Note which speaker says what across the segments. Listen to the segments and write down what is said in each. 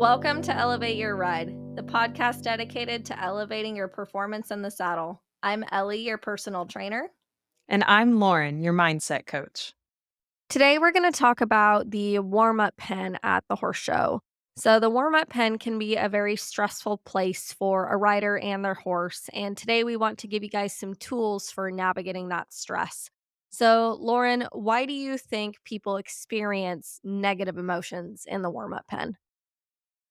Speaker 1: Welcome to Elevate Your Ride, the podcast dedicated to elevating your performance in the saddle. I'm Ellie, your personal trainer.
Speaker 2: And I'm Lauren, your mindset coach.
Speaker 1: Today, we're going to talk about the warm up pen at the horse show. So, the warm up pen can be a very stressful place for a rider and their horse. And today, we want to give you guys some tools for navigating that stress. So, Lauren, why do you think people experience negative emotions in the warm up pen?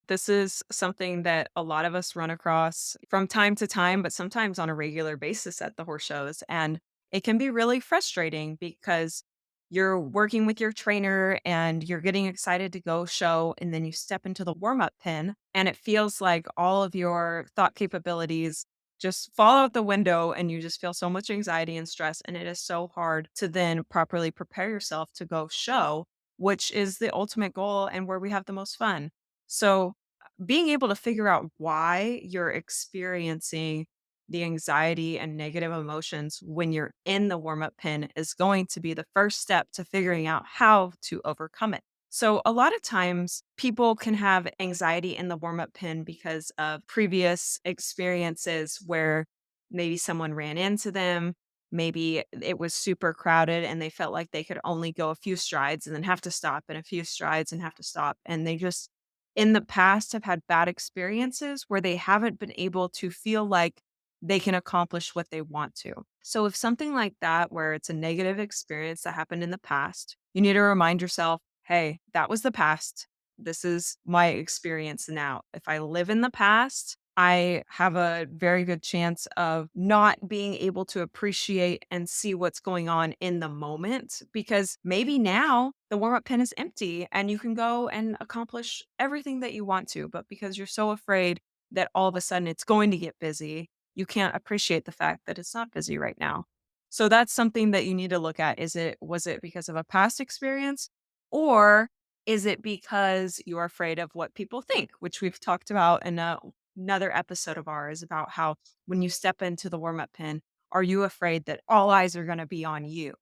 Speaker 2: This is something that a lot of us run across from time to time, but sometimes on a regular basis at the horse shows. And it can be really frustrating because you're working with your trainer and you're getting excited to go show. And then you step into the warm up pen and it feels like all of your thought capabilities just fall out the window and you just feel so much anxiety and stress. And it is so hard to then properly prepare yourself to go show, which is the ultimate goal and where we have the most fun. So, being able to figure out why you're experiencing the anxiety and negative emotions when you're in the warm up pen is going to be the first step to figuring out how to overcome it. So, a lot of times people can have anxiety in the warm up pen because of previous experiences where maybe someone ran into them. Maybe it was super crowded and they felt like they could only go a few strides and then have to stop, and a few strides and have to stop. And they just in the past have had bad experiences where they haven't been able to feel like they can accomplish what they want to. So, if something like that, where it's a negative experience that happened in the past, you need to remind yourself, hey, that was the past. This is my experience now. If I live in the past, I have a very good chance of not being able to appreciate and see what's going on in the moment because maybe now the warm up pen is empty and you can go and accomplish everything that you want to. But because you're so afraid that all of a sudden it's going to get busy, you can't appreciate the fact that it's not busy right now. So that's something that you need to look at. Was it because of a past experience, or is it because you're afraid of what people think, which we've talked about in another episode of ours about how when you step into the warm up pen, are you afraid that all eyes are going to be on you?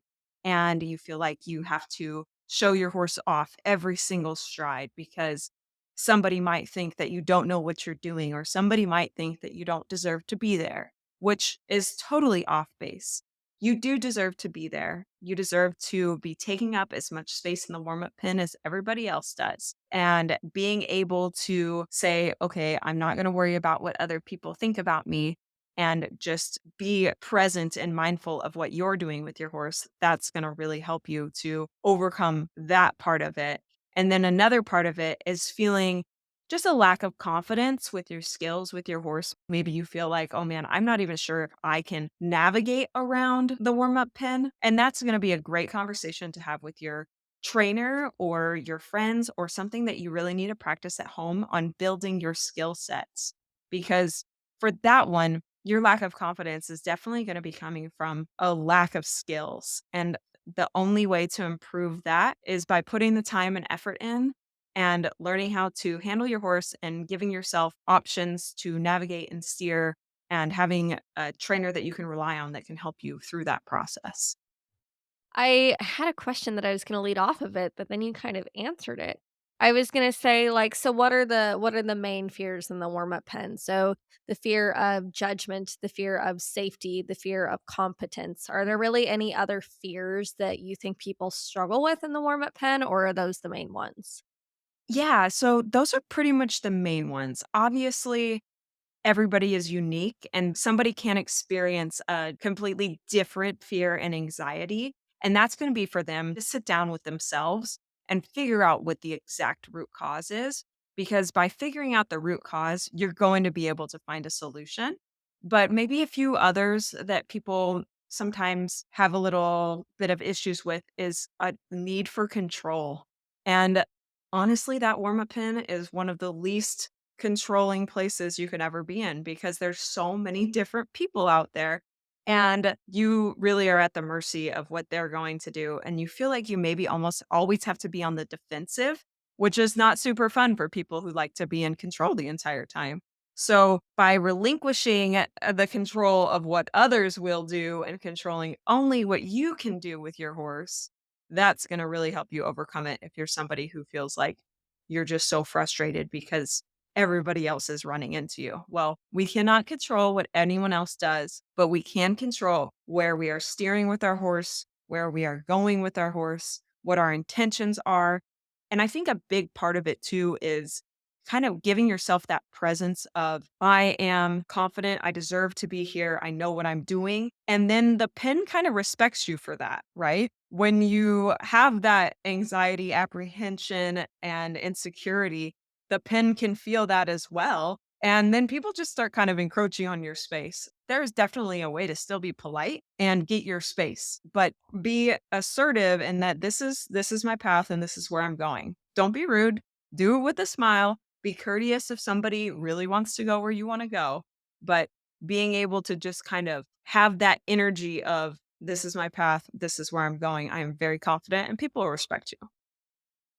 Speaker 2: And you feel like you have to show your horse off every single stride because somebody might think that you don't know what you're doing, or somebody might think that you don't deserve to be there, which is totally off base. You do deserve to be there. You deserve to be taking up as much space in the warm up pen as everybody else does. And being able to say, okay, I'm not going to worry about what other people think about me and just be present and mindful of what you're doing with your horse, that's going to really help you to overcome that part of it. And then another part of it is feeling just a lack of confidence with your skills with your horse. Maybe you feel like, oh man, I'm not even sure if I can navigate around the warm up pen. And that's going to be a great conversation to have with your trainer or your friends, or something that you really need to practice at home on building your skill sets. Because for that one, your lack of confidence is definitely going to be coming from a lack of skills. And the only way to improve that is by putting the time and effort in and learning how to handle your horse and giving yourself options to navigate and steer, and having a trainer that you can rely on that can help you through that process.
Speaker 1: I had a question that I was gonna lead off of it, but then you kind of answered it. I was gonna say, like, so what are the main fears in the warm-up pen? So, the fear of judgment, the fear of safety, the fear of competence. Are there really any other fears that you think people struggle with in the warm-up pen, or are those the main ones?
Speaker 2: Yeah, so those are pretty much the main ones. Obviously, everybody is unique and somebody can experience a completely different fear and anxiety. And that's going to be for them to sit down with themselves and figure out what the exact root cause is. Because by figuring out the root cause, you're going to be able to find a solution. But maybe a few others that people sometimes have a little bit of issues with is a need for control. And honestly, that warm up pin is one of the least controlling places you could ever be in because there's so many different people out there, and you really are at the mercy of what they're going to do, and you feel like you maybe almost always have to be on the defensive, which is not super fun for people who like to be in control the entire time. So by relinquishing the control of what others will do and controlling only what you can do with your horse, that's going to really help you overcome it if you're somebody who feels like you're just so frustrated because everybody else is running into you. Well, we cannot control what anyone else does, but we can control where we are steering with our horse, where we are going with our horse, what our intentions are. And I think a big part of it too is kind of giving yourself that presence of, I am confident, I deserve to be here, I know what I'm doing. And then the pen kind of respects you for that, right? When you have that anxiety, apprehension, and insecurity, the pen can feel that as well. And then people just start kind of encroaching on your space. There's definitely a way to still be polite and get your space, but be assertive in that this is my path and this is where I'm going. Don't be rude. Do it with a smile. Be courteous if somebody really wants to go where you want to go, but being able to just kind of have that energy of this is my path, this is where I'm going. I am very confident and people will respect you.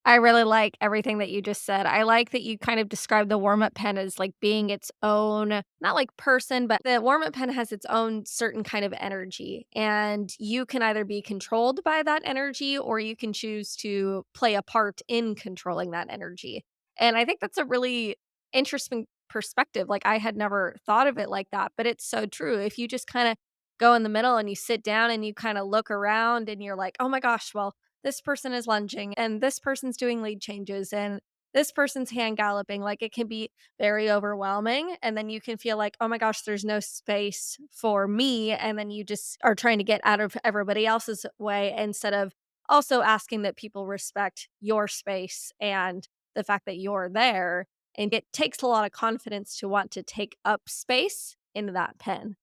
Speaker 1: I really like everything that you just said. I like that you kind of described the warm-up pen as, like, being its own not like person, but the warm-up pen has its own certain kind of energy, and you can either be controlled by that energy or you can choose to play a part in controlling that energy, and I think that's a really interesting perspective. Like, I had never thought of it like that, but it's so true. If you just kinda go in the middle and you sit down and you kinda look around and you're like, "Oh my gosh, well, this person is lunging and this person's doing lead changes and this person's hand galloping." Like, it can be very overwhelming. And then you can feel like, oh my gosh, there's no space for me. And then you just are trying to get out of everybody else's way instead of also asking that people respect your space and the fact that you're there. And it takes a lot of confidence to want to take up space in that pen.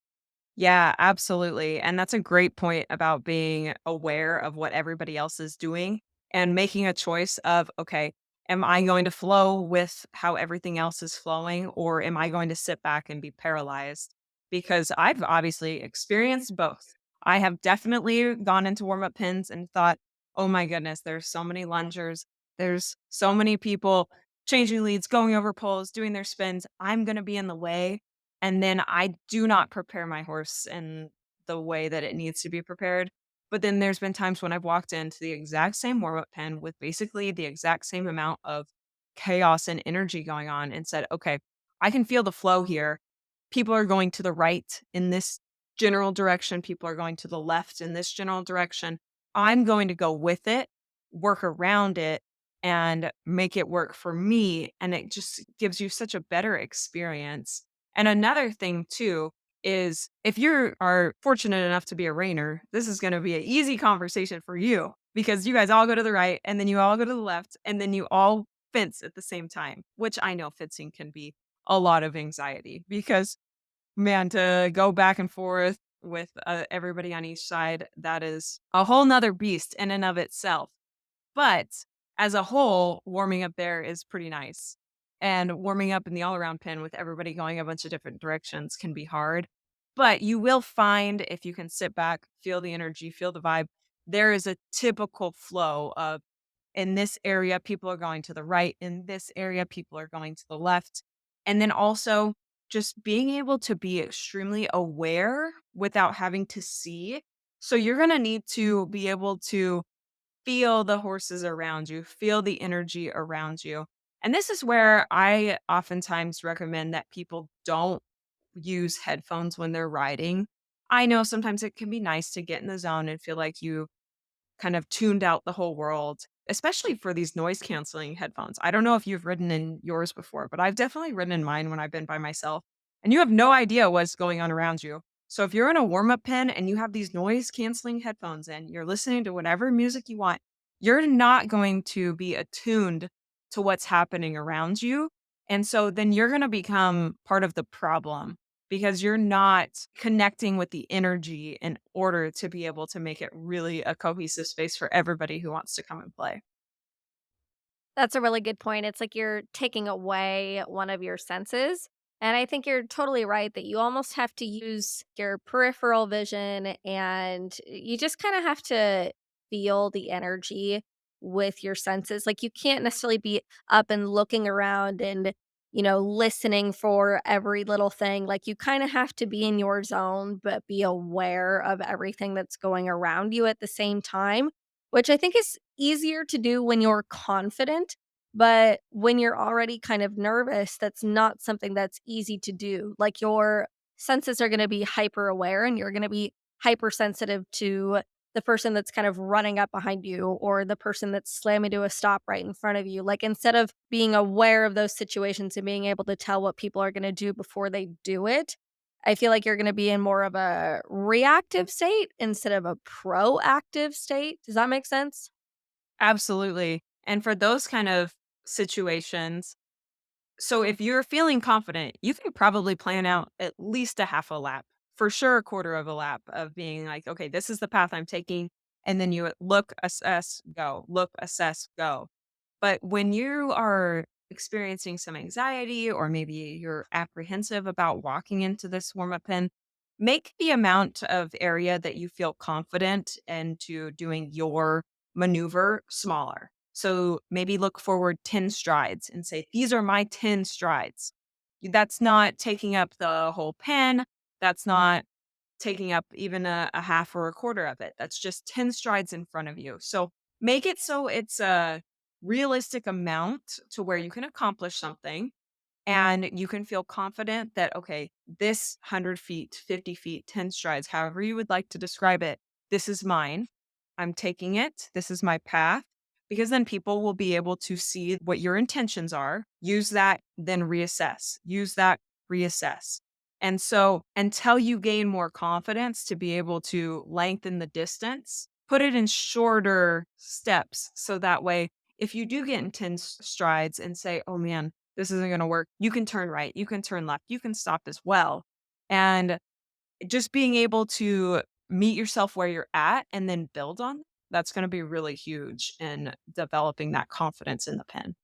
Speaker 2: Yeah, absolutely. And that's a great point about being aware of what everybody else is doing and making a choice of, okay, am I going to flow with how everything else is flowing, or am I going to sit back and be paralyzed? Because I've obviously experienced both. I have definitely gone into warm up pins and thought, oh my goodness, there's so many lungers. There's so many people changing leads, going over poles, doing their spins. I'm going to be in the way, and then I do not prepare my horse in the way that it needs to be prepared. But then there's been times when I've walked into the exact same warm up pen with basically the exact same amount of chaos and energy going on and said, okay, I can feel the flow here. People are going to the right in this general direction. People are going to the left in this general direction. I'm going to go with it, work around it, and make it work for me. And it just gives you such a better experience. And another thing too is if you are fortunate enough to be a rainer, this is going to be an easy conversation for you because you guys all go to the right and then you all go to the left and then you all fence at the same time, which I know fencing can be a lot of anxiety because, man, to go back and forth with everybody on each side, that is a whole nother beast in and of itself. But as a whole, warming up there is pretty nice. And warming up in the all around pen with everybody going a bunch of different directions can be hard. But you will find if you can sit back, feel the energy, feel the vibe, there is a typical flow of in this area, people are going to the right. In this area, people are going to the left. And then also just being able to be extremely aware without having to see. So you're going to need to be able to feel the horses around you, feel the energy around you. And this is where I oftentimes recommend that people don't use headphones when they're riding. I know sometimes it can be nice to get in the zone and feel like you kind of tuned out the whole world, especially for these noise canceling headphones. I don't know if you've ridden in yours before, but I've definitely ridden in mine when I've been by myself, and you have no idea what's going on around you. So if you're in a warm up pen and you have these noise canceling headphones and you're listening to whatever music you want, you're not going to be attuned to what's happening around you. And so then you're going to become part of the problem because you're not connecting with the energy in order to be able to make it really a cohesive space for everybody who wants to come and play.
Speaker 1: That's a really good point. It's like you're taking away one of your senses. And I think you're totally right that you almost have to use your peripheral vision and you just kind of have to feel the energy with your senses. Like, you can't necessarily be up and looking around and, listening for every little thing. Like, you kind of have to be in your zone, but be aware of everything that's going around you at the same time, which I think is easier to do when you're confident But when you're already kind of nervous, that's not something that's easy to do. Like your senses are going to be hyper aware and you're going to be hypersensitive to the person that's kind of running up behind you or the person that's slamming to a stop right in front of you. Like instead of being aware of those situations and being able to tell what people are going to do before they do it, I feel like you're going to be in more of a reactive state instead of a proactive state. Does that make sense?
Speaker 2: Absolutely. And for those kind of situations, so if you're feeling confident, you can probably plan out at least a half a lap, for sure a quarter of a lap of being like, okay, this is the path I'm taking. And then you look, assess, go, look, assess, go. But when you are experiencing some anxiety or maybe you're apprehensive about walking into this warm up pen, make the amount of area that you feel confident into doing your maneuver smaller. So maybe look forward 10 strides and say, these are my 10 strides. That's not taking up the whole pen. That's not taking up even a half or a quarter of it. That's just 10 strides in front of you. So make it so it's a realistic amount to where you can accomplish something and you can feel confident that, okay, this 100 feet, 50 feet, 10 strides, however you would like to describe it, this is mine. I'm taking it. This is my path. Because then people will be able to see what your intentions are, use that, then reassess, use that, reassess. And so until you gain more confidence to be able to lengthen the distance, put it in shorter steps. So that way, if you do get in 10 strides and say, oh man, this isn't going to work, you can turn right, you can turn left, you can stop as well. And just being able to meet yourself where you're at and then build on, that's gonna be really huge in developing that confidence in the pen.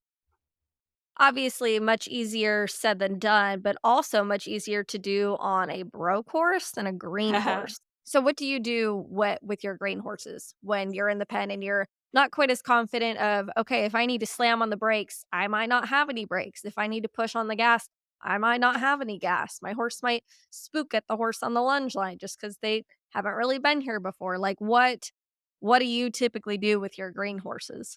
Speaker 1: Obviously, much easier said than done, but also much easier to do on a broke horse than a green horse. So what do you do with your green horses when you're in the pen and you're not quite as confident of, okay, if I need to slam on the brakes, I might not have any brakes. If I need to push on the gas, I might not have any gas. My horse might spook at the horse on the lunge line just because they haven't really been here before. Like what do you typically do with your green horses?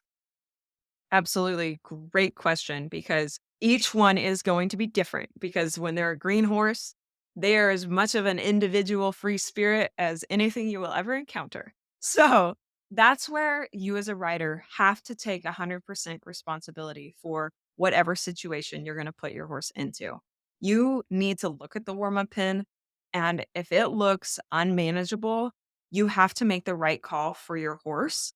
Speaker 2: Absolutely. Great question because each one is going to be different because when they're a green horse, they are as much of an individual free spirit as anything you will ever encounter. So that's where you as a rider have to take 100% responsibility for whatever situation you're going to put your horse into. You need to look at the warm up pin, and if it looks unmanageable, you have to make the right call for your horse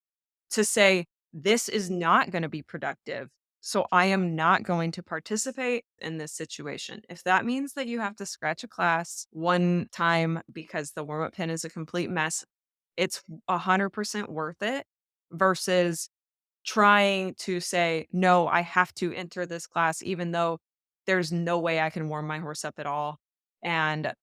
Speaker 2: to say, this is not going to be productive. So I am not going to participate in this situation. If that means that you have to scratch a class one time because the warm up pin is a complete mess, it's 100% worth it versus trying to say, no, I have to enter this class, even though there's no way I can warm my horse up at all. And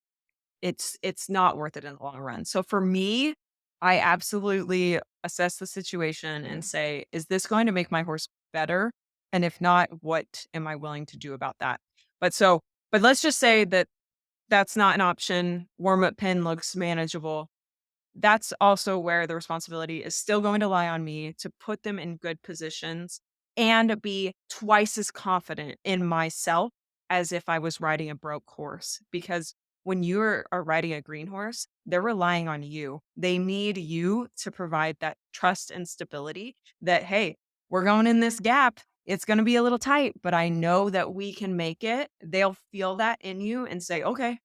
Speaker 2: it's not worth it in the long run. So for me, I absolutely assess the situation and say, "Is this going to make my horse better? And if not, what am I willing to do about that?" But let's just say that that's not an option. Warm-up pin looks manageable. That's also where the responsibility is still going to lie on me to put them in good positions and be twice as confident in myself as if I was riding a broke horse. Because when are riding a green horse, they're relying on you. They need you to provide that trust and stability that, hey, we're going in this gap. It's going to be a little tight, but I know that we can make it. They'll feel that in you and say, okay,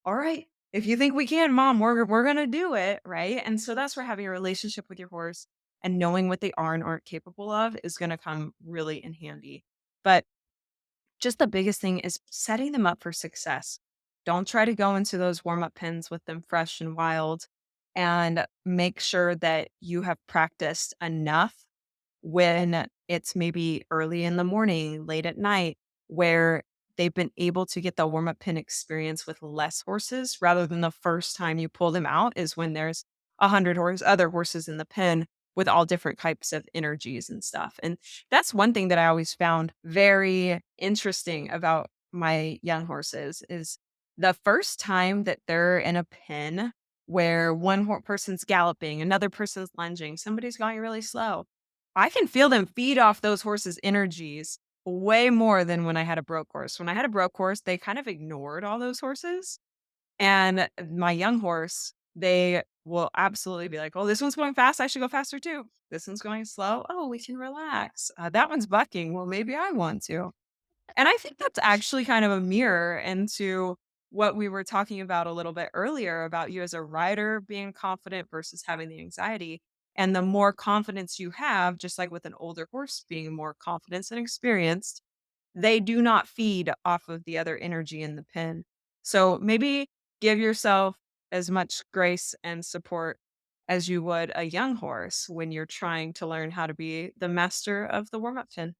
Speaker 2: all right, if you think we can, mom, we're gonna do it, right? And so that's where having a relationship with your horse and knowing what they are and aren't capable of is gonna come really in handy. But just the biggest thing is setting them up for success. Don't try to go into those warm-up pins with them fresh and wild, and make sure that you have practiced enough when it's maybe early in the morning, late at night, where they've been able to get the warm up pin experience with less horses rather than the first time you pull them out is when there's 100 other horses in the pen with all different types of energies and stuff. And that's one thing that I always found very interesting about my young horses is the first time that they're in a pen where person's galloping, another person's lunging, somebody's going really slow I can feel them feed off those horses' energies way more than when I had a broke horse. When I had a broke horse, they kind of ignored all those horses. And my young horse, they will absolutely be like, "Oh, this one's going fast. I should go faster too. This one's going slow. Oh, we can relax. That one's bucking. Well, maybe I want to." And I think that's actually kind of a mirror into what we were talking about a little bit earlier about you as a rider being confident versus having the anxiety. And the more confidence you have, just like with an older horse being more confident and experienced, they do not feed off of the other energy in the pen. So maybe give yourself as much grace and support as you would a young horse when you're trying to learn how to be the master of the warm up pen.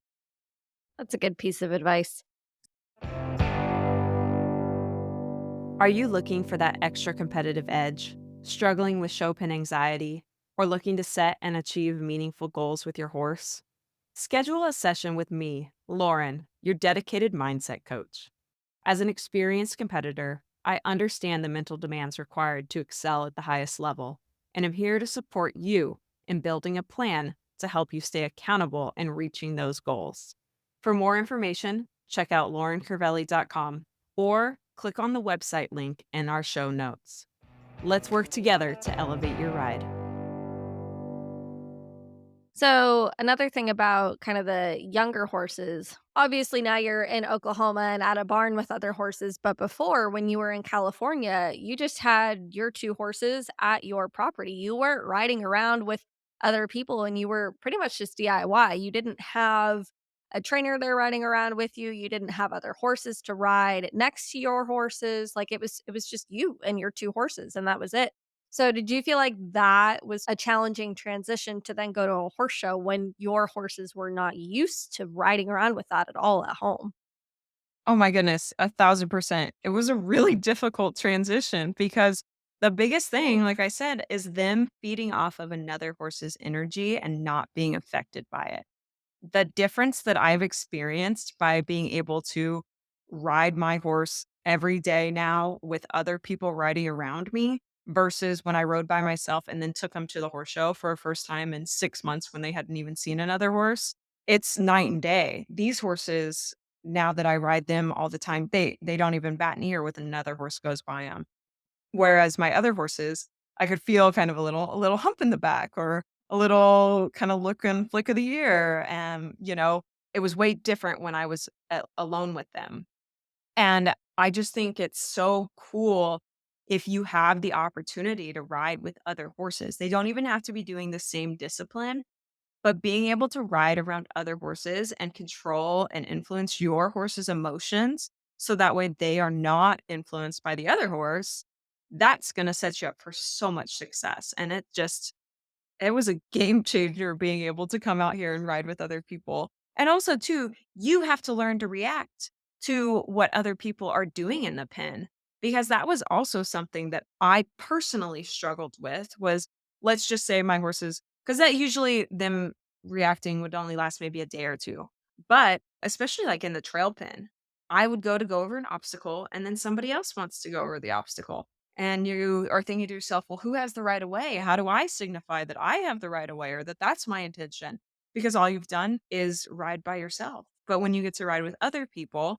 Speaker 1: That's a good piece of advice.
Speaker 2: Are you looking for that extra competitive edge, struggling with show pen anxiety, or looking to set and achieve meaningful goals with your horse? Schedule a session with me, Lauren, your dedicated mindset coach. As an experienced competitor, I understand the mental demands required to excel at the highest level, and I'm here to support you in building a plan to help you stay accountable and reaching those goals. For more information, check out laurencervelli.com or click on the website link in our show notes. Let's work together to elevate your ride.
Speaker 1: So, another thing about kind of the younger horses, obviously now you're in Oklahoma and at a barn with other horses, but before when you were in California, you just had your 2 horses at your property. You weren't riding around with other people and you were pretty much just DIY. You didn't have a trainer there riding around with you. You didn't have other horses to ride next to your horses. Like it was just you and your 2 horses and that was it. So did you feel like that was a challenging transition to then go to a horse show when your horses were not used to riding around with that at all at home?
Speaker 2: Oh my goodness, 1,000%. It was a really difficult transition because the biggest thing, like I said, is them feeding off of another horse's energy and not being affected by it. The difference that I've experienced by being able to ride my horse every day now with other people riding around me versus when I rode by myself and then took them to the horse show for a first time in 6 months when they hadn't even seen another horse, it's night and day. These horses, now that I ride them all the time, they don't even bat an ear when another horse goes by them. Whereas my other horses, I could feel kind of a little hump in the back or a little kinda look and flick of the ear, and, it was way different when I was alone with them. And I just think it's so cool if you have the opportunity to ride with other horses. They don't even have to be doing the same discipline, but being able to ride around other horses and control and influence your horse's emotions so that way they are not influenced by the other horse, that's gonna set you up for so much success. And it was a game changer being able to come out here and ride with other people. And also too, you have to learn to react to what other people are doing in the pen because that was also something that I personally struggled with was let's just say my horses because that usually them reacting would only last maybe a day or two. But especially like in the trail pen, I would go over an obstacle and then somebody else wants to go over the obstacle and you are thinking to yourself, well, who has the right of way? How do I signify that I have the right of way or that that's my intention? Because all you've done is ride by yourself. But when you get to ride with other people,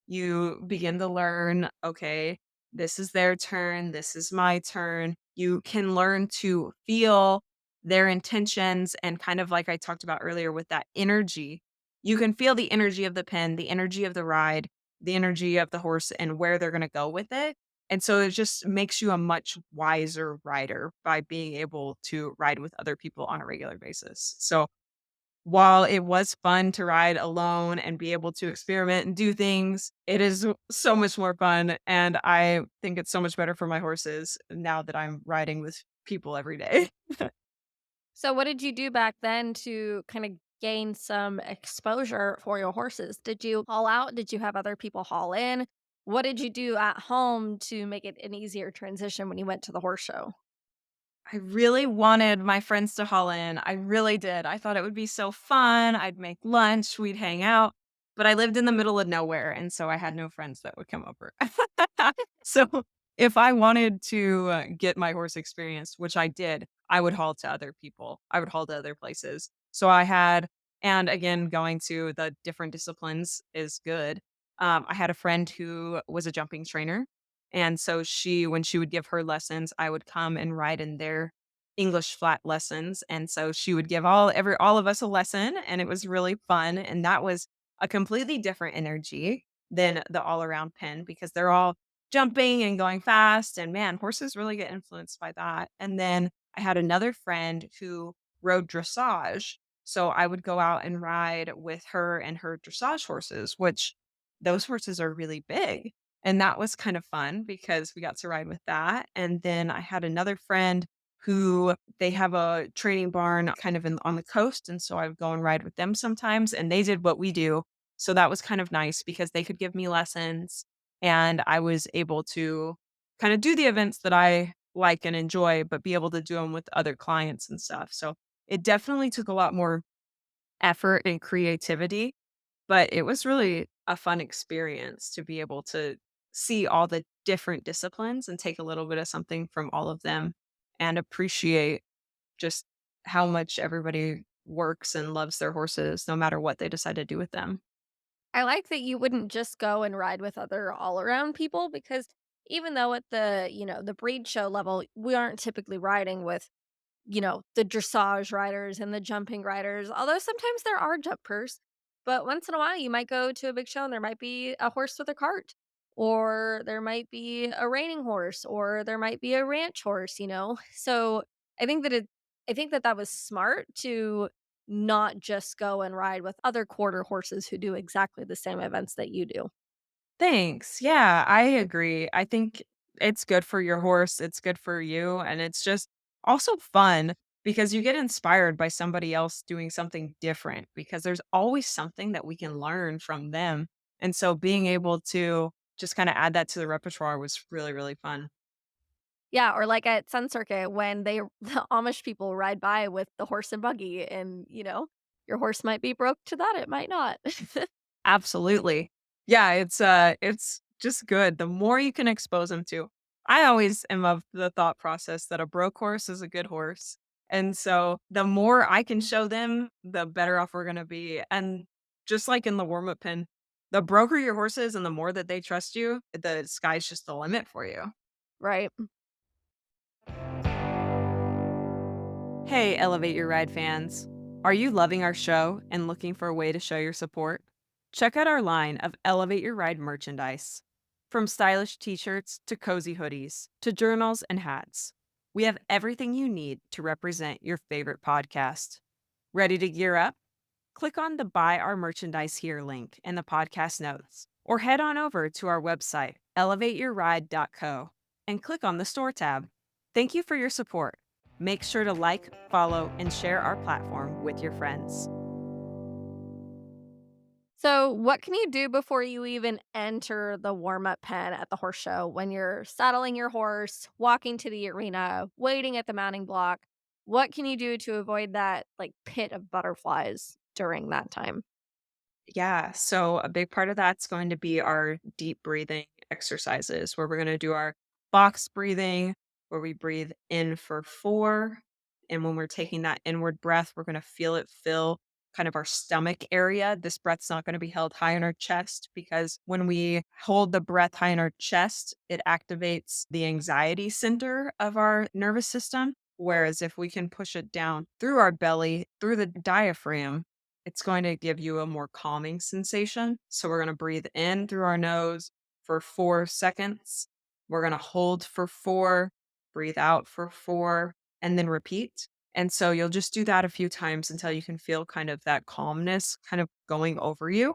Speaker 2: you begin to learn, okay, this is their turn. This is my turn. You can learn to feel their intentions. And kind of like I talked about earlier with that energy, you can feel the energy of the pen, the energy of the ride, the energy of the horse, and where they're going to go with it and so it just makes you a much wiser rider by being able to ride with other people on a regular basis. So while it was fun to ride alone and be able to experiment and do things, it is so much more fun. And I think it's so much better for my horses now that I'm riding with people every day.
Speaker 1: So what did you do back then to kind of gain some exposure for your horses? Did you haul out? Did you have other people haul in? What did you do at home to make it an easier transition when you went to the horse show?
Speaker 2: I really wanted my friends to haul in. I really did. I thought it would be so fun. I'd make lunch, we'd hang out, but I lived in the middle of nowhere, and so I had no friends that would come over. So if I wanted to get my horse experience, which I did, I would haul to other people. I would haul to other places. So I had and again, going to the different disciplines is good. I had a friend who was a jumping trainer, and so when she would give her lessons, I would come and ride in their English flat lessons, and so she would give all of us a lesson, and it was really fun, and that was a completely different energy than the all-around pen because they're all jumping and going fast, and man, horses really get influenced by that. And then I had another friend who rode dressage, so I would go out and ride with her and her dressage horses, which those horses are really big. And that was kind of fun because we got to ride with that. And then I had another friend who they have a training barn kind of on the coast. And so I would go and ride with them sometimes. And they did what we do. So that was kind of nice because they could give me lessons and I was able to kind of do the events that I like and enjoy, but be able to do them with other clients and stuff. So it definitely took a lot more effort and creativity, but it was really a fun experience to be able to see all the different disciplines and take a little bit of something from all of them and appreciate just how much everybody works and loves their horses no matter what they decide to do with them.
Speaker 1: I like that you wouldn't just go and ride with other all-around people because even though at the breed show level, we aren't typically riding with the dressage riders and the jumping riders, although sometimes there are jumpers. But once in a while, you might go to a big show and there might be a horse with a cart, or there might be a reining horse, or there might be a ranch horse. So I think that it, I think that that was smart to not just go and ride with other quarter horses who do exactly the same events that you do.
Speaker 2: Thanks. Yeah, I agree. I think it's good for your horse, it's good for you, and it's just also fun because you get inspired by somebody else doing something different because there's always something that we can learn from them. And so being able to just kind of add that to the repertoire was really, really fun.
Speaker 1: Yeah, or like at Sun Circuit when the Amish people ride by with the horse and buggy and your horse might be broke to that, it might not.
Speaker 2: Absolutely. Yeah, it's just good. The more you can expose them to. I always am of the thought process that a broke horse is a good horse. And so the more I can show them, the better off we're gonna be. And just like in the warm-up pen, the broker your horse is and the more that they trust you, the sky's just the limit for you.
Speaker 1: Right.
Speaker 2: Hey, Elevate Your Ride fans. Are you loving our show and looking for a way to show your support? Check out our line of Elevate Your Ride merchandise. From stylish t shirts to cozy hoodies to journals and hats, we have everything you need to represent your favorite podcast. Ready to gear up? Click on the Buy Our Merchandise Here link in the podcast notes, or head on over to our website, elevateyourride.co, and click on the Store tab. Thank you for your support. Make sure to like, follow, and share our platform with your friends.
Speaker 1: So, what can you do before you even enter the warm-up pen at the horse show when you're saddling your horse, walking to the arena, waiting at the mounting block? What can you do to avoid that like pit of butterflies during that time?
Speaker 2: Yeah. So a big part of that's going to be our deep breathing exercises where we're going to do our box breathing, where we breathe in for 4. And when we're taking that inward breath, we're going to feel it fill kind of our stomach area. This breath's not going to be held high in our chest because when we hold the breath high in our chest, it activates the anxiety center of our nervous system. Whereas if we can push it down through our belly, through the diaphragm, it's going to give you a more calming sensation. So we're going to breathe in through our nose for 4 seconds. We're going to hold for 4, breathe out for 4, and then repeat. And so you'll just do that a few times until you can feel kind of that calmness kind of going over you.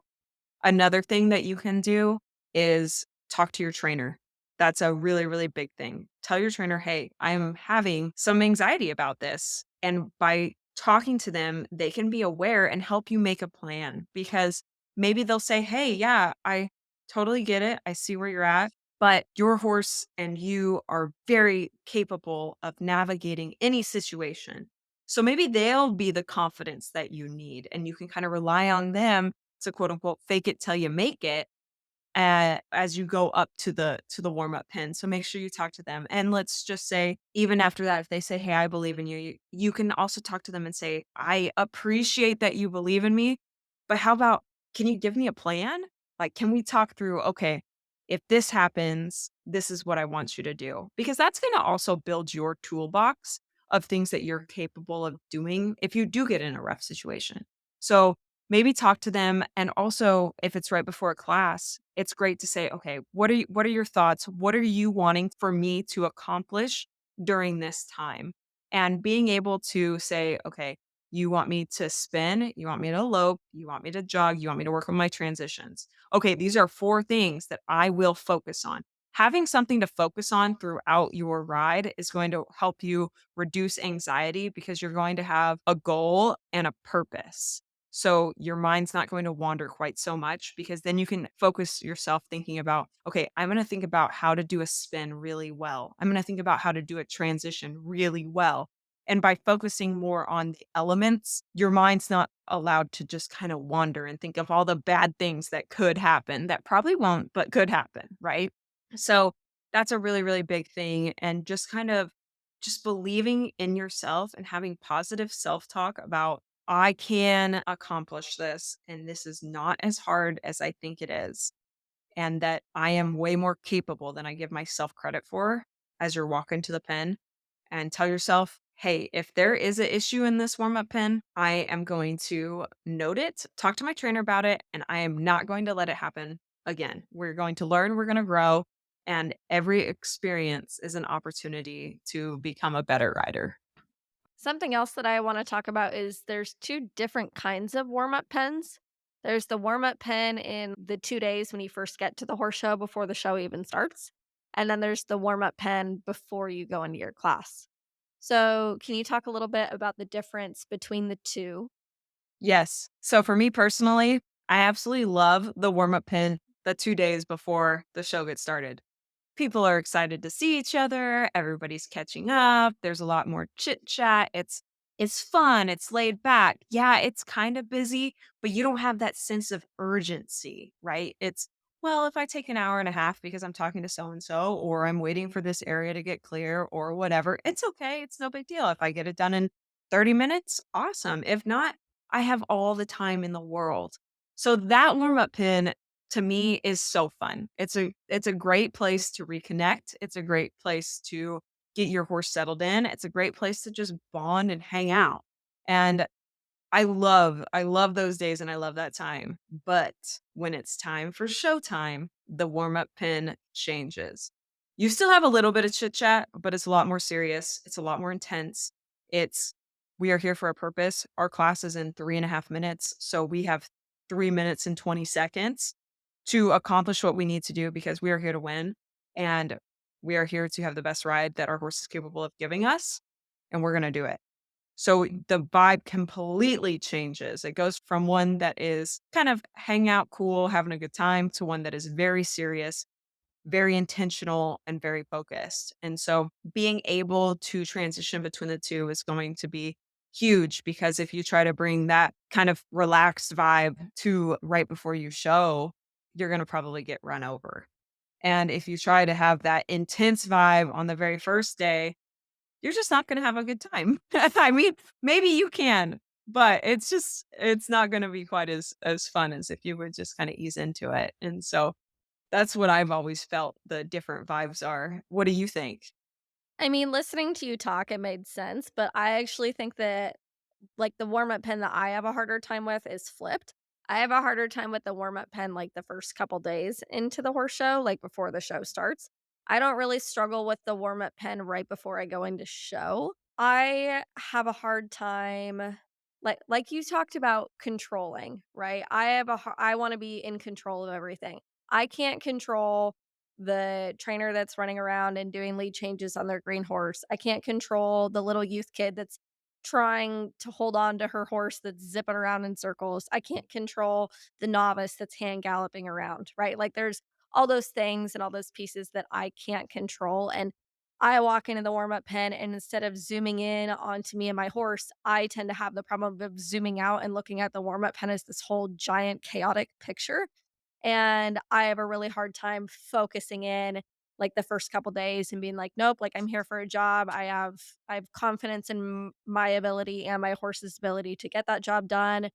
Speaker 2: Another thing that you can do is talk to your trainer. That's a really, really big thing. Tell your trainer, hey, I'm having some anxiety about this. And by talking to them, they can be aware and help you make a plan because maybe they'll say, hey, yeah, I totally get it. I see where you're at. But your horse and you are very capable of navigating any situation. So maybe they'll be the confidence that you need, and you can kind of rely on them to quote unquote fake it till you make it as you go up to the warm-up pin, so make sure you talk to them, and let's just say, even after that, if they say, "Hey, I believe in you," you can also talk to them and say, "I appreciate that you believe in me, but how about, can you give me a plan? Like, can we talk through, okay, if this happens, this is what I want you to do." Because that's gonna also build your toolbox of things that you're capable of doing if you do get in a rough situation. So, maybe talk to them, and also, if it's right before a class, it's great to say, "Okay, what are your thoughts? What are you wanting for me to accomplish during this time?" And being able to say, "Okay, you want me to spin, you want me to elope, you want me to jog, you want me to work on my transitions. Okay, these are 4 things that I will focus on." Having something to focus on throughout your ride is going to help you reduce anxiety because you're going to have a goal and a purpose. So your mind's not going to wander quite so much, because then you can focus yourself thinking about, okay, I'm going to think about how to do a spin really well. I'm going to think about how to do a transition really well. And by focusing more on the elements, your mind's not allowed to just kind of wander and think of all the bad things that could happen, that probably won't, but could happen, right? So that's a really, really big thing. And just kind of just believing in yourself and having positive self talk about, I can accomplish this, and this is not as hard as I think it is, and that I am way more capable than I give myself credit for, as you're walking to the pen. And tell yourself, hey, if there is an issue in this warm up pen, I am going to note it, talk to my trainer about it, and I am not going to let it happen again. We're going to learn, we're going to grow, and every experience is an opportunity to become a better rider.
Speaker 1: Something else that I wanna talk about is there's 2 different kinds of warm-up pens. There's the warm-up pen in the 2 days when you first get to the horse show before the show even starts, and then there's the warm-up pen before you go into your class. So, can you talk a little bit about the difference between the 2?
Speaker 2: Yes. So for me personally, I absolutely love the warm up pin the 2 days before the show gets started. People are excited to see each other, everybody's catching up, there's a lot more chit chat, it's fun, it's laid back. Yeah, it's kind of busy, but you don't have that sense of urgency, right? It's, well, if I take an hour and a half because I'm talking to so and so, or I'm waiting for this area to get clear or whatever, it's okay. It's no big deal. If I get it done in 30 minutes, awesome. If not, I have all the time in the world. So that warm up pin to me is so fun. It's a great place to reconnect. It's a great place to get your horse settled in. It's a great place to just bond and hang out. And I love those days and I love that time. But when it's time for showtime, the warm-up pin changes. You still have a little bit of chit chat, but it's a lot more serious. It's a lot more intense. It's, we are here for a purpose. Our class is in 3.5 minutes. So we have 3 minutes and 20 seconds to accomplish what we need to do, because we are here to win. And we are here to have the best ride that our horse is capable of giving us. And we're going to do it. So the vibe completely changes. It goes from one that is kind of hang out, cool, having a good time, to one that is very serious, very intentional, and very focused. And so being able to transition between the two is going to be huge, because if you try to bring that kind of relaxed vibe to right before you show, you're going to probably get run over. And if you try to have that intense vibe on the very first day, you're just not gonna have a good time. I mean, maybe you can, but it's not gonna be quite as fun as if you would just kinda ease into it, and so that's what I've always felt the different vibes are. What do you think?
Speaker 1: I mean, listening to you talk, it made sense, but I actually think that, like, the warm-up pen that I have a harder time with is flipped. I have a harder time with the warm-up pen, like, the first couple days into the horse show, like, before the show starts. I don't really struggle with the warm-up pen right before I go into show. I have a hard time, like you talked about controlling, right? I wanna be in control of everything. I can't control the trainer that's running around and doing lead changes on their green horse. I can't control the little youth kid that's trying to hold on to her horse that's zipping around in circles. I can't control the novice that's hand galloping around, right? Like there's all those things and all those pieces that I can't control. And I walk into the warm up pen, and instead of zooming in onto me and my horse, I tend to have the problem of zooming out and looking at the warm up pen as this whole giant chaotic picture. and I have a really hard time focusing in, like, the first couple days and being like, "Nope, like, I'm here for a job. I have confidence in my ability and my horse's ability to get that job done."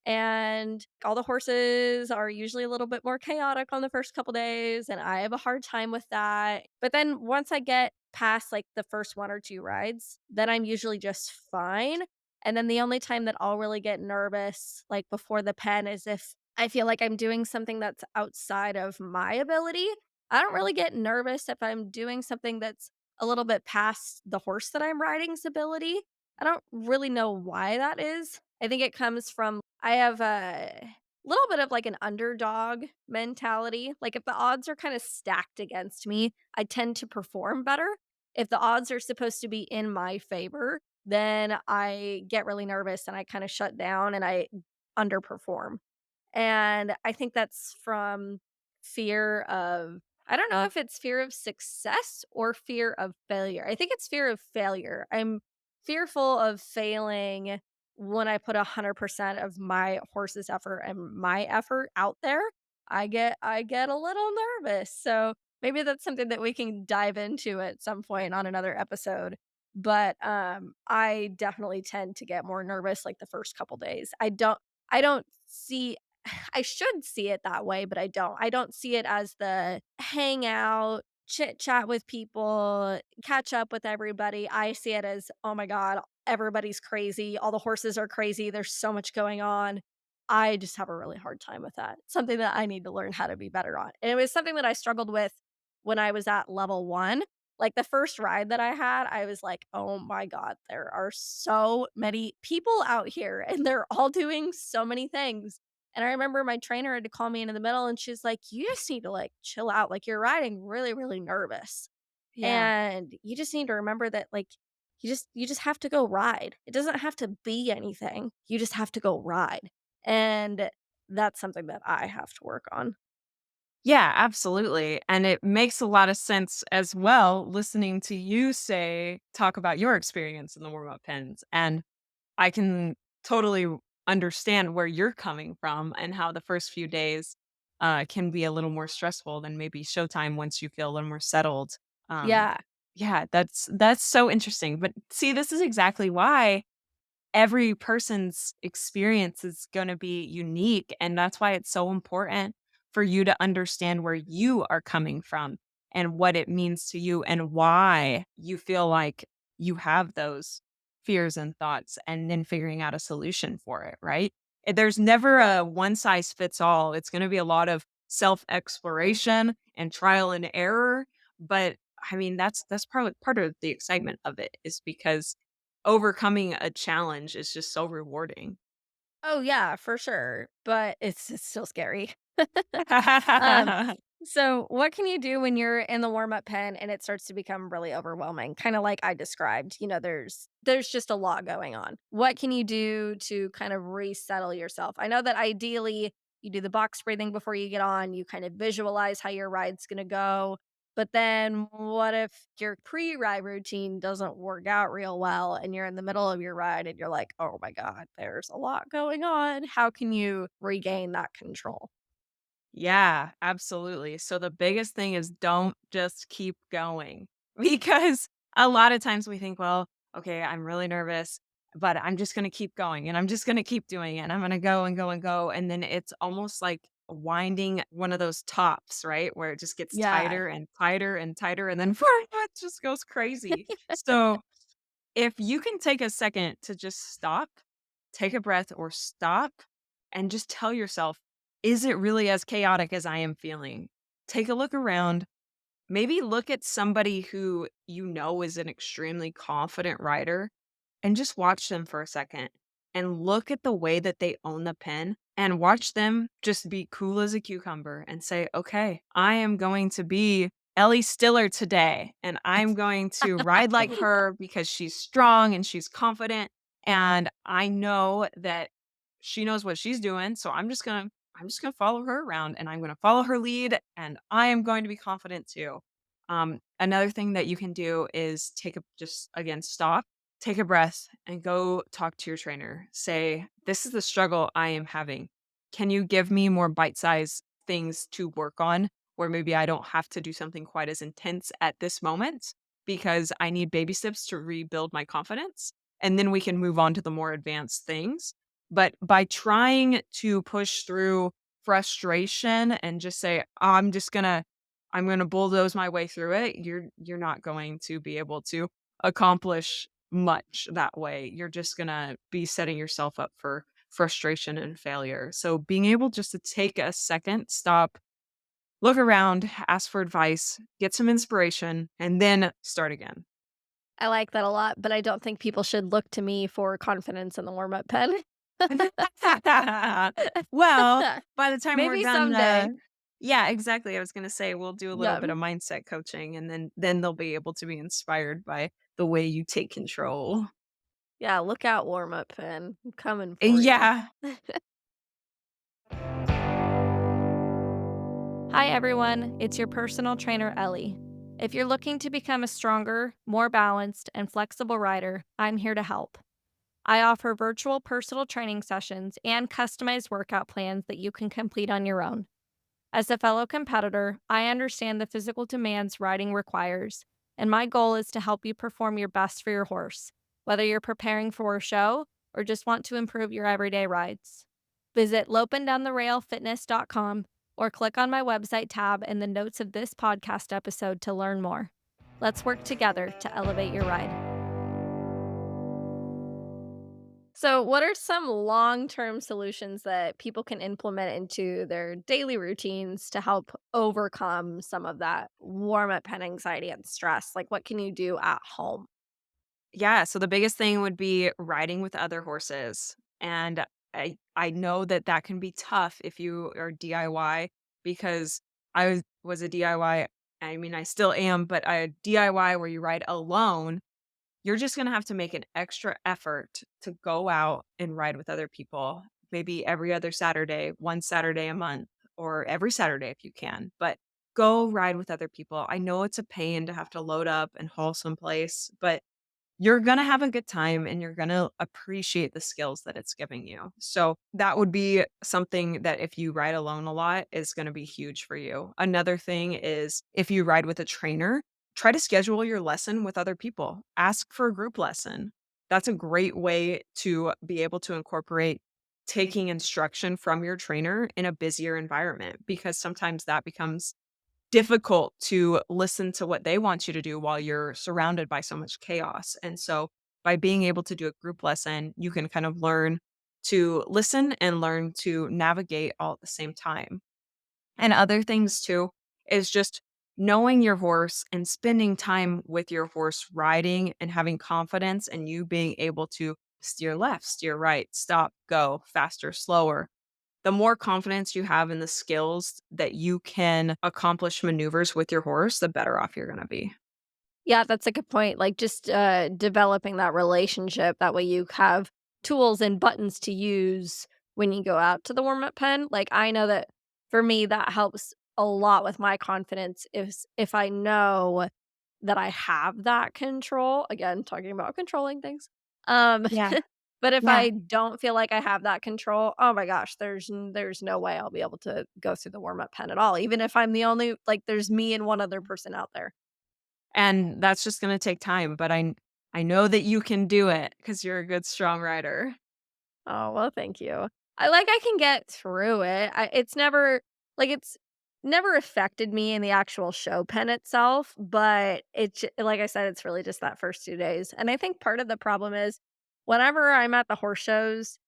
Speaker 1: And all the horses are usually a little bit more chaotic on the first couple days, and I have a hard time with that. But then once I get past, like, the first 1 or 2 rides, then I'm usually just fine. And then the only time that I'll really get nervous, like, before the pen is if I feel like I'm doing something that's outside of my ability. I don't really get nervous if I'm doing something that's a little bit past the horse that I'm riding's ability. I don't really know why that is. I think it comes from I have a little bit of like an underdog mentality. Like if the odds are kind of stacked against me, I tend to perform better. If the odds are supposed to be in my favor, then I get really nervous and I kind of shut down and I underperform. And I think that's from fear of I don't know if it's fear of success or fear of failure. I think it's fear of failure. I'm fearful of failing when I put 100% of my horse's effort and my effort out there. I get a little nervous. So maybe that's something that we can dive into at some point on another episode. But I definitely tend to get more nervous like the first couple days. I don't see I should see it that way, but I don't. I don't see it as the hang out, chit chat with people, catch up with everybody. I see it as, oh my God, everybody's crazy. All the horses are crazy. There's so much going on. I just have a really hard time with that. Something that I need to learn how to be better on. And it was something that I struggled with when I was at level 1. Like the first ride that I had, I was like, "Oh my God, there are so many people out here and they're all doing so many things." And I remember my trainer had to call me into the middle and she's like, "You just need to like chill out. Like you're riding really, really nervous.
Speaker 2: Yeah.
Speaker 1: And you just need to remember that like you just have to go ride. It doesn't have to be anything. You just have to go ride." And that's something that I have to work on.
Speaker 2: Yeah, absolutely. And it makes a lot of sense as well listening to you talk about your experience in the warm up pens. And I can totally understand where you're coming from and how the first few days can be a little more stressful than maybe showtime once you feel a little more settled. Um,
Speaker 1: Yeah.
Speaker 2: yeah, that's so interesting. But see, this is exactly why every person's experience is going to be unique. And that's why it's so important for you to understand where you are coming from and what it means to you and why you feel like you have those fears and thoughts and then figuring out a solution for it, right? There's never a one size fits all. It's going to be a lot of self exploration and trial and error. But I mean, that's probably part of the excitement of it is because overcoming a challenge is just so rewarding.
Speaker 1: Oh yeah, for sure. But it's still scary. Um, so what can you do when you're in the warm-up pen and it starts to become really overwhelming? Kinda like I described, there's just a lot going on. What can you do to kind of resettle yourself? I know that ideally you do the box breathing before you get on, you kind of visualize how your ride's gonna go. But then what if your pre-ride routine doesn't work out real well and you're in the middle of your ride and you're like, "Oh my god, there's a lot going on." How can you regain that control?
Speaker 2: Yeah, absolutely. So the biggest thing is don't just keep going because a lot of times we think, well, okay, I'm really nervous, but I'm just going to keep going and I'm just going to keep doing it. And I'm going to go and go and go. And then it's almost like winding one of those tops, right? Where it just gets
Speaker 1: Yeah.
Speaker 2: tighter and tighter and tighter. And then it just goes crazy. So if you can take a second to just stop, take a breath or stop and just tell yourself, is it really as chaotic as I am feeling? Take a look around. Maybe look at somebody who you know is an extremely confident writer and just watch them for a second and look at the way that they own the pen and watch them just be cool as a cucumber and say, okay, I am going to be Ellie Stiller today and I'm going to ride like her because she's strong and she's confident. And I know that she knows what she's doing. So I'm just gonna follow her around and I'm gonna follow her lead and I am going to be confident too. Another thing that you can do is just again stop, take a breath, and go talk to your trainer. Say, "This is the struggle I am having. Can you give me more bite-sized things to work on where maybe I don't have to do something quite as intense at this moment because I need baby steps to rebuild my confidence. And then we can move on to the more advanced things. But by trying to push through frustration and just say, I'm going to bulldoze my way through it, you're not going to be able to accomplish much that way. You're just going to be setting yourself up for frustration and failure. So being able just to take a second, stop, look around, ask for advice, get some inspiration, and then start again.
Speaker 1: I like that a lot, but I don't think people should look to me for confidence in the warm-up pen.
Speaker 2: Well, by the time we're
Speaker 1: Maybe
Speaker 2: done,
Speaker 1: someday.
Speaker 2: yeah, exactly. I was gonna say we'll do a little
Speaker 1: Yeah.
Speaker 2: bit of mindset coaching, and then they'll be able to be inspired by the way you take control.
Speaker 1: Yeah, look out, warm-up pen. I'm coming for you.
Speaker 2: Yeah.
Speaker 1: Hi, everyone. It's your personal trainer, Ellie. If you're looking to become a stronger, more balanced, and flexible rider, I'm here to help. I offer virtual personal training sessions and customized workout plans that you can complete on your own. As a fellow competitor, I understand the physical demands riding requires, and my goal is to help you perform your best for your horse, whether you're preparing for a show or just want to improve your everyday rides. Visit lopeanddowntherailfitness.com or click on my website tab in the notes of this podcast episode to learn more. Let's work together to elevate your ride. So, what are some long term solutions that people can implement into their daily routines to help overcome some of that warm up pen anxiety and stress? Like, what can you do at home?
Speaker 2: Yeah, so the biggest thing would be riding with other horses, and I know that that can be tough if you are DIY because I was a DIY. I mean, I still am, but a DIY where you ride alone, you're just gonna have to make an extra effort to go out and ride with other people, maybe every other Saturday, 1 Saturday a month, or every Saturday if you can, but go ride with other people. I know it's a pain to have to load up and haul someplace, but you're gonna have a good time and you're gonna appreciate the skills that it's giving you. So that would be something that if you ride alone a lot is gonna be huge for you. Another thing is if you ride with a trainer, try to schedule your lesson with other people. Ask for a group lesson. That's a great way to be able to incorporate taking instruction from your trainer in a busier environment because sometimes that becomes difficult to listen to what they want you to do while you're surrounded by so much chaos. And so by being able to do a group lesson, you can kind of learn to listen and learn to navigate all at the same time. And other things too is just knowing your horse and spending time with your horse riding and having confidence and you being able to steer left, steer right, stop, go, faster, slower, the more confidence you have in the skills that you can accomplish maneuvers with your horse, the better off you're gonna be.
Speaker 1: Yeah, that's a good point. Like just developing that relationship. That way you have tools and buttons to use when you go out to the warm up pen. Like I know that for me, that helps a lot with my confidence if I know that I have that control. Again, talking about controlling things. Um,
Speaker 2: Yeah,
Speaker 1: but if
Speaker 2: yeah.
Speaker 1: I don't feel like I have that control, oh my gosh, there's no way I'll be able to go through the warm up pen at all. Even if I'm the only like, there's me and one other person out there.
Speaker 2: And that's just gonna take time, but I know that you can do it because 'cause you're a good strong rider.
Speaker 1: Oh, well, thank you. I can get through it. It's never affected me in the actual show pen itself, but like I said, it's really just that first 2 days. And I think part of the problem is whenever I'm at the horse shows,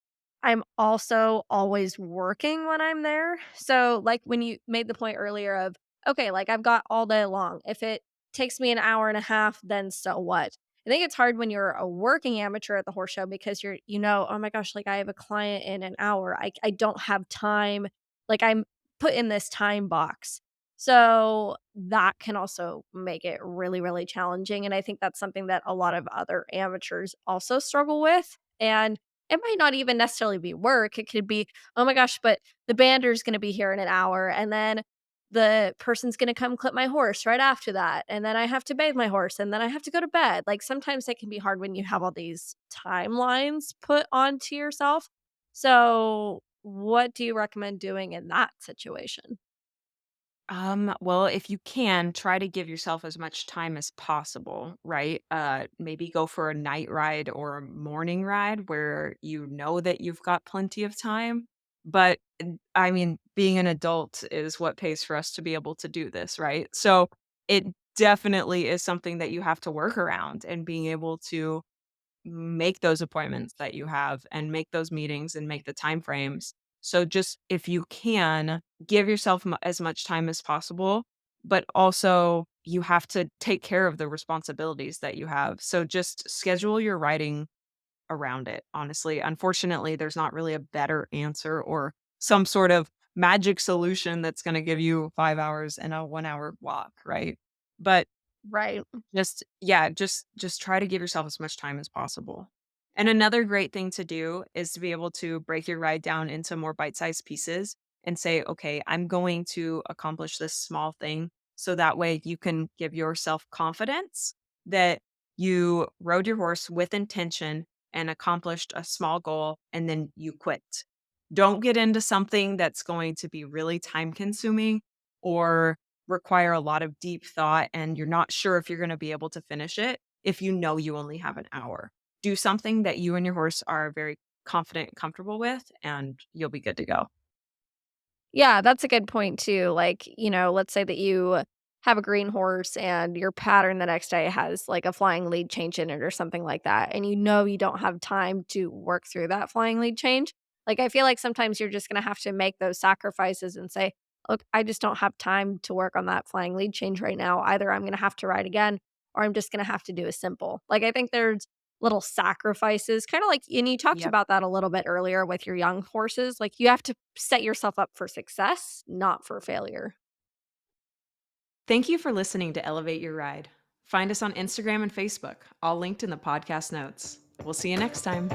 Speaker 1: I'm also always working when I'm there. So, like, when you made the point earlier of, okay, like, I've got all day long. If it takes me an hour and a half, then so what? I think it's hard when you're a working amateur at the horse show because oh my gosh, like, I have a client in an hour. I don't have time. Like, I'm put in this time box. So, that can also make it really, really challenging. And I think that's something that a lot of other amateurs also struggle with. And it might not even necessarily be work. It could be, "Oh my gosh, but the bander's gonna be here in an hour, and then the person's gonna come clip my horse right after that, and then I have to bathe my horse, and then I have to go to bed." Like, sometimes it can be hard when you have all these timelines put onto yourself. So, what do you recommend doing in that situation?
Speaker 2: Well, if you can, try to give yourself as much time as possible, right? Maybe go for a night ride or a morning ride where you know that you've got plenty of time. But I mean, being an adult is what pays for us to be able to do this, right? So it definitely is something that you have to work around and being able to make those appointments that you have and make those meetings and make the time frames. So just if you can, give yourself as much time as possible, but also you have to take care of the responsibilities that you have. So just schedule your writing around it, honestly. Unfortunately, there's not really a better answer or some sort of magic solution that's going to give you 5 hours and a 1 hour walk, right? But
Speaker 1: Right.
Speaker 2: just yeah, just try to give yourself as much time as possible. And another great thing to do is to be able to break your ride down into more bite-sized pieces and say, "Okay, I'm going to accomplish this small thing." So that way you can give yourself confidence that you rode your horse with intention and accomplished a small goal and then you quit. Don't get into something that's going to be really time consuming or require a lot of deep thought and you're not sure if you're going to be able to finish it if you know you only have an hour. Do something that you and your horse are very confident and comfortable with, and you'll be good to go.
Speaker 1: Yeah, that's a good point too. Like, let's say that you have a green horse and your pattern the next day has like a flying lead change in it or something like that. And you don't have time to work through that flying lead change. Like, I feel like sometimes you're just going to have to make those sacrifices and say, look, I just don't have time to work on that flying lead change right now. Either I'm going to have to ride again or I'm just going to have to do a simple. Like, I think there's little sacrifices, kinda like and you talked
Speaker 2: Yep.
Speaker 1: about that a little bit earlier with your young horses, like, you have to set yourself up for success, not for failure.
Speaker 2: Thank you for listening to Elevate Your Ride. Find us on Instagram and Facebook, all linked in the podcast notes. We'll see you next time.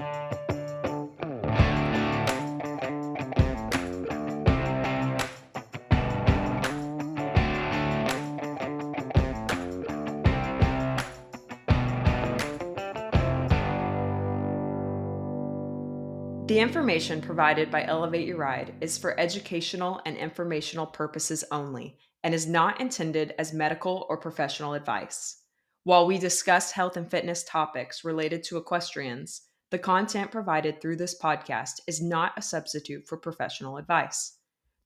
Speaker 2: The information provided by Elevate Your Ride is for educational and informational purposes only and is not intended as medical or professional advice. While we discuss health and fitness topics related to equestrians, the content provided through this podcast is not a substitute for professional advice.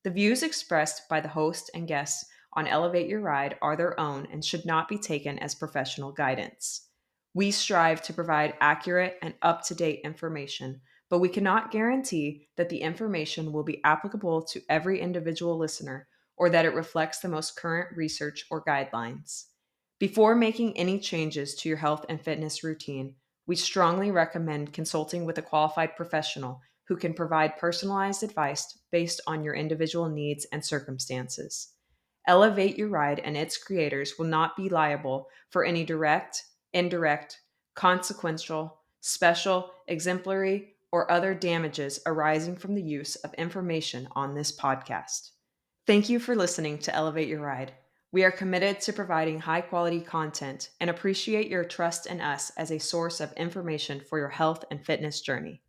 Speaker 2: The views expressed by the host and guests on Elevate Your Ride are their own and should not be taken as professional guidance. We strive to provide accurate and up to date information, but we cannot guarantee that the information will be applicable to every individual listener or that it reflects the most current research or guidelines. Before making any changes to your health and fitness routine, we strongly recommend consulting with a qualified professional who can provide personalized advice based on your individual needs and circumstances. Elevate Your Ride and its creators will not be liable for any direct, indirect, consequential, special, exemplary, or other damages arising from the use of information on this podcast. Thank you for listening to Elevate Your Ride. We are committed to providing high quality content and appreciate your trust in us as a source of information for your health and fitness journey.